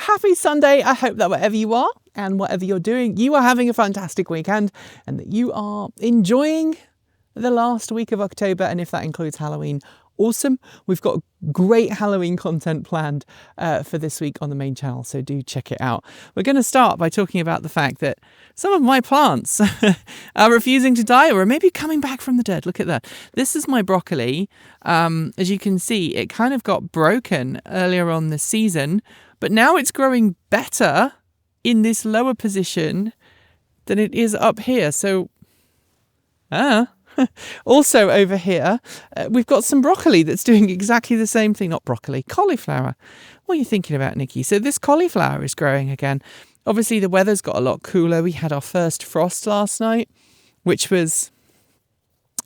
happy Sunday. I hope that wherever you are and whatever you're doing, you are having a fantastic weekend and that you are enjoying the last week of October. And if that includes Halloween, awesome. We've got great Halloween content planned for this week on the main channel, so do check it out. We're going to start by talking about the fact that some of my plants are refusing to die or are maybe coming back from the dead. Look at that. This is my broccoli. As you can see, it kind of got broken earlier on this season, but now it's growing better in this lower position than it is up here. So, also over here, we've got some broccoli that's doing exactly the same thing. Not broccoli, cauliflower. What are you thinking about, Nikki? So this cauliflower is growing again. Obviously, the weather's got a lot cooler. We had our first frost last night, which was,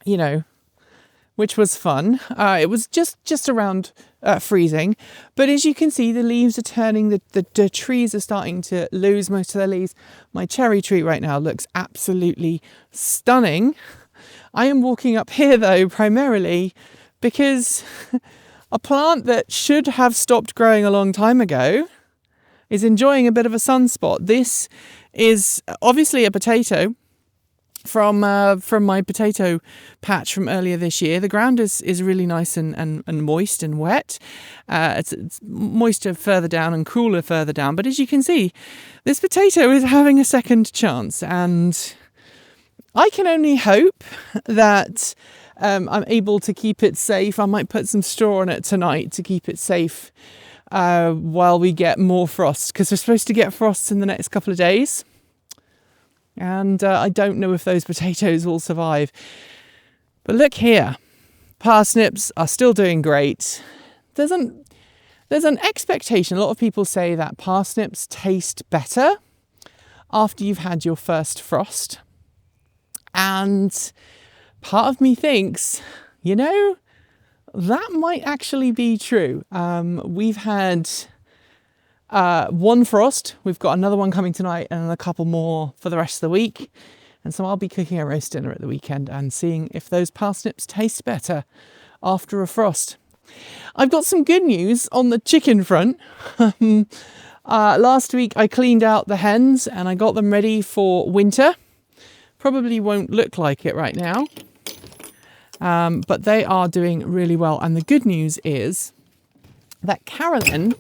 which was fun. It was just around freezing. But as you can see, the leaves are turning. The trees are starting to lose most of their leaves. My cherry tree right now looks absolutely stunning. I am walking up here, though, primarily because a plant that should have stopped growing a long time ago is enjoying a bit of a sunspot. This is obviously a potato from my potato patch from earlier this year. The ground is really nice and moist and wet. It's moister further down and cooler further down. But as you can see, this potato is having a second chance, and I can only hope that I'm able to keep it safe. I might put some straw on it tonight to keep it safe while we get more frost, because we're supposed to get frosts in the next couple of days. And I don't know if those potatoes will survive. But look here, parsnips are still doing great. There's an expectation. A lot of people say that parsnips taste better after you've had your first frost. And part of me thinks, that might actually be true. We've had one frost. We've got another one coming tonight and a couple more for the rest of the week. And so I'll be cooking a roast dinner at the weekend and seeing if those parsnips taste better after a frost. I've got some good news on the chicken front. Last week I cleaned out the hens and I got them ready for winter. Probably won't look like it right now, but they are doing really well. And the good news is that Carolyn,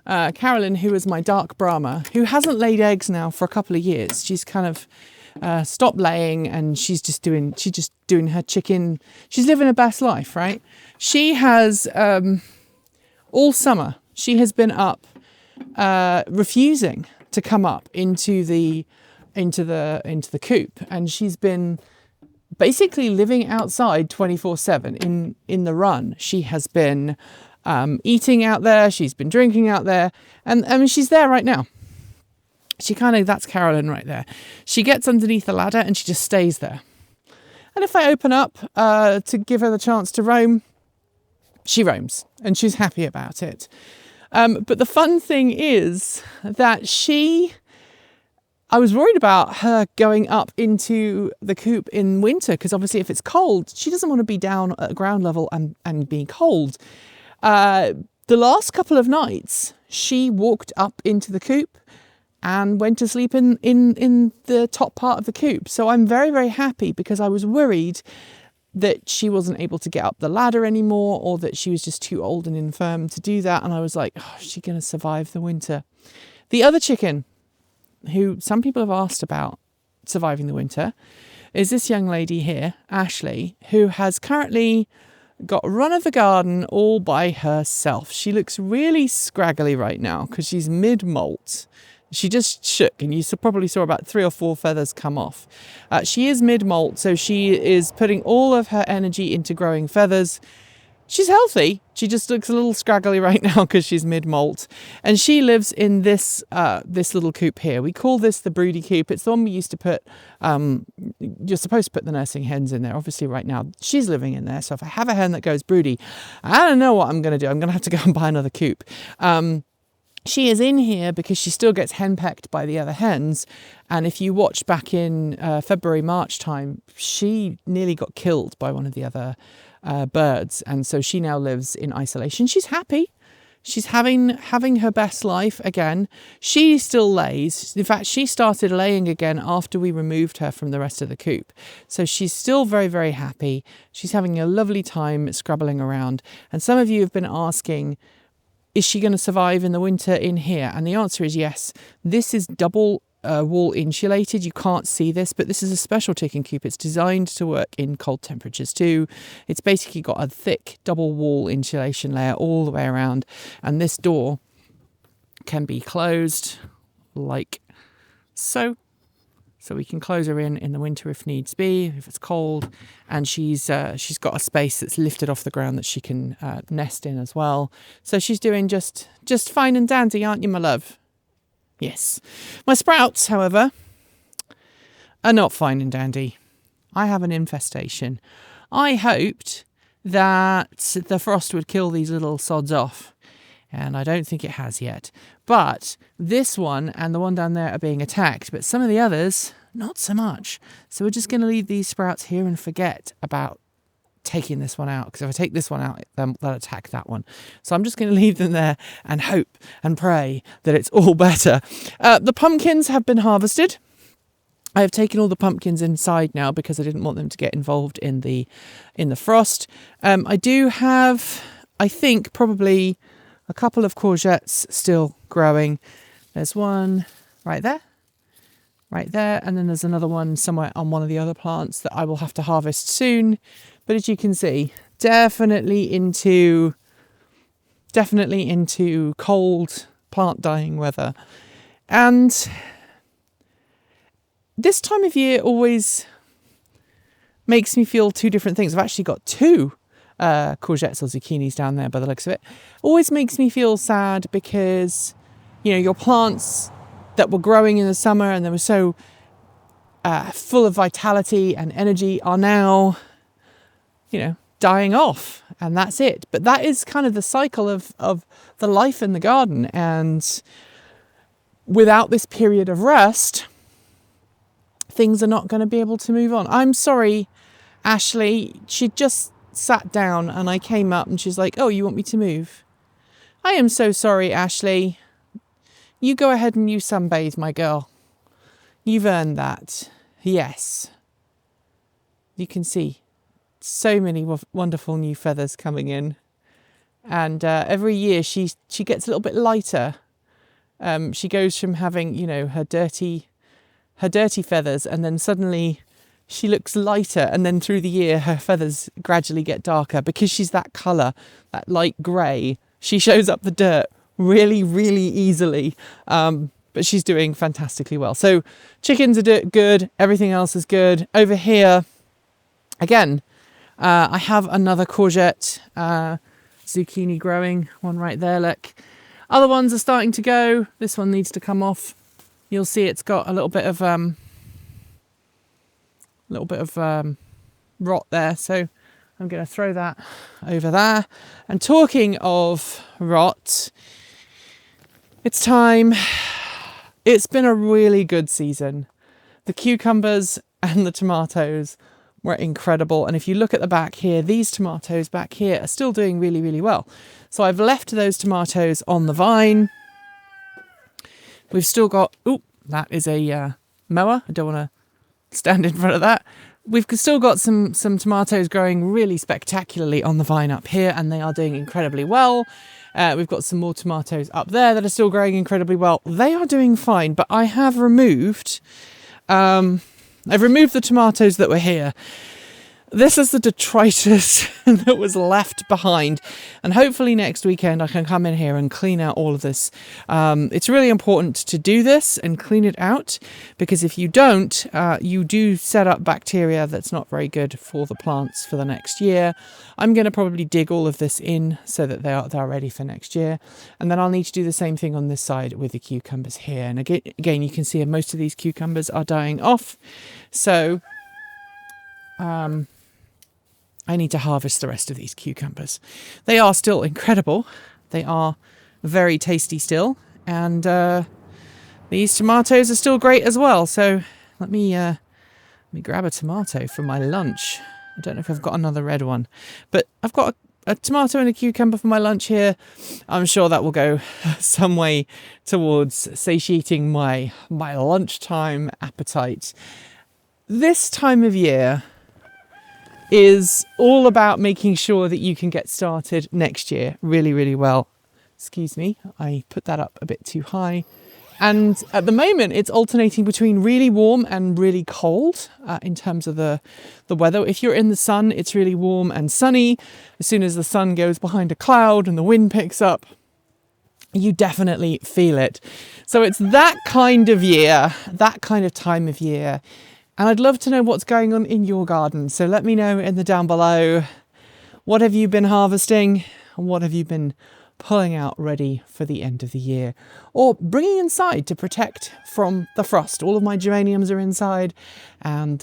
who is my dark Brahma, who hasn't laid eggs now for a couple of years. She's kind of stopped laying, and she's just doing her chicken. She's living her best life, right? She has all summer. She has been up, refusing to come up into the coop, and she's been basically living outside 24/7 in the run. She has been eating out there, she's been drinking out there, and I mean she's there right now. That's Carolyn right there. She gets underneath the ladder and she just stays there. And if I open up to give her the chance to roam, she roams and she's happy about it. But the fun thing is that I was worried about her going up into the coop in winter, because obviously if it's cold, she doesn't want to be down at ground level and be cold. The last couple of nights, she walked up into the coop and went to sleep in the top part of the coop. So I'm very, very happy, because I was worried that she wasn't able to get up the ladder anymore, or that she was just too old and infirm to do that. And I was like, is she going to survive the winter? The other chicken, who some people have asked about surviving the winter, is this young lady here, Ashley, who has currently got run of the garden all by herself. She looks really scraggly right now because she's mid-molt. She just shook, and you probably saw about 3 or 4 feathers come off. She is mid-molt, so she is putting all of her energy into growing feathers. She's healthy. She just looks a little scraggly right now because she's mid-molt. And she lives in this little coop here. We call this the broody coop. It's the one we used to put, you're supposed to put the nursing hens in there. Obviously right now she's living in there. So if I have a hen that goes broody, I don't know what I'm going to do. I'm going to have to go and buy another coop. She is in here because she still gets henpecked by the other hens. And if you watch back in February, March time, she nearly got killed by one of the other birds. And so she now lives in isolation. She's happy. She's having her best life again. She still lays. In fact, she started laying again after we removed her from the rest of the coop. So she's still very, very happy. She's having a lovely time scrabbling around. And some of you have been asking, is she going to survive in the winter in here? And the answer is yes. This is double wall insulated. You can't see this, but this is a special chicken coop. It's designed to work in cold temperatures too. It's basically got a thick double wall insulation layer all the way around, and this door can be closed like so we can close her in the winter if needs be, if it's cold. And she's got a space that's lifted off the ground that she can nest in as well. So she's doing just fine and dandy, aren't you, my love? Yes. My sprouts, however, are not fine and dandy. I have an infestation. I hoped that the frost would kill these little sods off, and I don't think it has yet. But this one and the one down there are being attacked, but some of the others, not so much. So we're just going to leave these sprouts here and forget about taking this one out, because if I take this one out, they'll attack that one. So I'm just going to leave them there and hope and pray that it's all better. The pumpkins have been harvested. I have taken all the pumpkins inside now because I didn't want them to get involved in the frost. I do have, I think, probably a couple of courgettes still growing. There's one right there, and then there's another one somewhere on one of the other plants that I will have to harvest soon. But as you can see, definitely into cold plant dying weather. And this time of year always makes me feel two different things. I've actually got two courgettes or zucchinis down there by the looks of it. Always makes me feel sad because, you know, your plants that were growing in the summer and they were so full of vitality and energy are now, you know, dying off, and that's it. But that is kind of the cycle of the life in the garden. And without this period of rest, things are not going to be able to move on. I'm sorry, Ashley. She just sat down and I came up and she's like, oh, you want me to move? I am so sorry, Ashley. You go ahead and you sunbathe, my girl. You've earned that. Yes. You can see so many wonderful new feathers coming in. And every year she gets a little bit lighter. She goes from having, you know, her dirty feathers, and then suddenly she looks lighter, and then through the year her feathers gradually get darker because she's that colour, that light grey. She shows up the dirt really, really easily. But she's doing fantastically well. So chickens are good. Everything else is good. Over here, again, I have another courgette zucchini growing. One right there, look. Other ones are starting to go. This one needs to come off. You'll see it's got a little bit of rot there. So I'm going to throw that over there. And talking of rot, it's time. It's been a really good season. The cucumbers and the tomatoes were incredible. And if you look at the back here, these tomatoes back here are still doing really, really well. So I've left those tomatoes on the vine. We've still got, that is a mower. I don't want to stand in front of that. We've still got some tomatoes growing really spectacularly on the vine up here, and they are doing incredibly well. We've got some more tomatoes up there that are still growing incredibly well. They are doing fine, but I have removed, I've removed the tomatoes that were here. This is the detritus that was left behind, and hopefully next weekend I can come in here and clean out all of this. It's really important to do this and clean it out, because if you don't, you do set up bacteria that's not very good for the plants for the next year. I'm going to probably dig all of this in so that they're ready for next year, and then I'll need to do the same thing on this side with the cucumbers here. And again, you can see most of these cucumbers are dying off, so I need to harvest the rest of these cucumbers. They are still incredible. They are very tasty still. And these tomatoes are still great as well. So let me grab a tomato for my lunch. I don't know if I've got another red one, but I've got a tomato and a cucumber for my lunch here, I'm sure that will go some way towards satiating my lunchtime appetite. This time of year is all about making sure that you can get started next year really, really well. Excuse me, I put that up a bit too high. And at the moment, it's alternating between really warm and really cold in terms of the weather. If you're in the sun, it's really warm and sunny. As soon as the sun goes behind a cloud and the wind picks up, you definitely feel it. So it's that kind of year, that kind of time of year. And I'd love to know what's going on in your garden. So let me know in the down below. What have you been harvesting? And what have you been pulling out ready for the end of the year, or bringing inside to protect from the frost? All of my geraniums are inside, and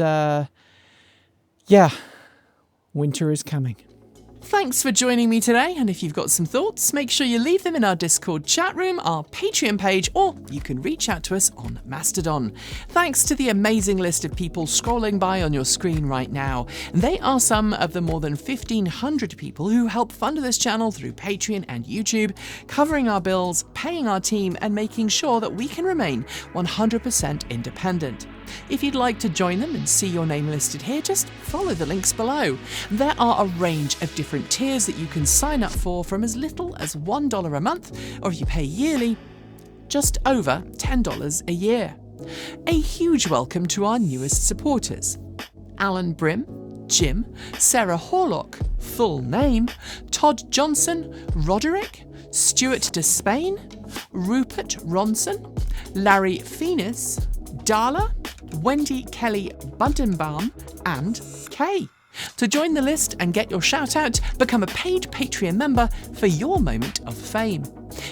yeah, winter is coming. Thanks for joining me today, and if you've got some thoughts, make sure you leave them in our Discord chat room, our Patreon page, or you can reach out to us on Mastodon. Thanks to the amazing list of people scrolling by on your screen right now. They are some of the more than 1,500 people who help fund this channel through Patreon and YouTube, covering our bills, paying our team, and making sure that we can remain 100% independent. If you'd like to join them and see your name listed here, just follow the links below. There are a range of different tiers that you can sign up for, from as little as $1 a month, or if you pay yearly, just over $10 a year. A huge welcome to our newest supporters: Alan Brim, Jim, Sarah Horlock, full name, Todd Johnson, Roderick, Stuart Despain, Rupert Ronson, Larry Phoenix, Darla, Wendy Kelly Bundenbaum, and Kay. To join the list and get your shout out, become a paid Patreon member for your moment of fame.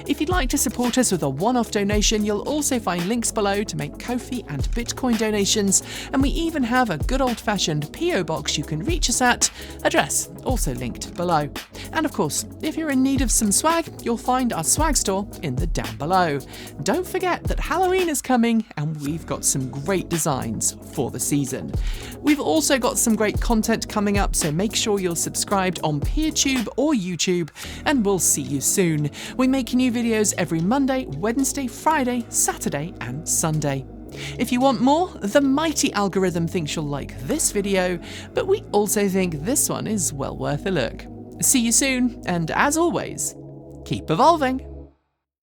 If you'd like to support us with a one-off donation, you'll also find links below to make Ko-fi and Bitcoin donations, and we even have a good old-fashioned PO box you can reach us at, address also linked below. And of course, if you're in need of some swag, you'll find our swag store in the down below. Don't forget that Halloween is coming, and we've got some great designs for the season. We've also got some great content coming up, so make sure you're subscribed on PeerTube or YouTube, and we'll see you soon. We make new videos every Monday, Wednesday, Friday, Saturday, and Sunday. If you want more, the mighty algorithm thinks you'll like this video, but we also think this one is well worth a look. See you soon, and as always, keep evolving.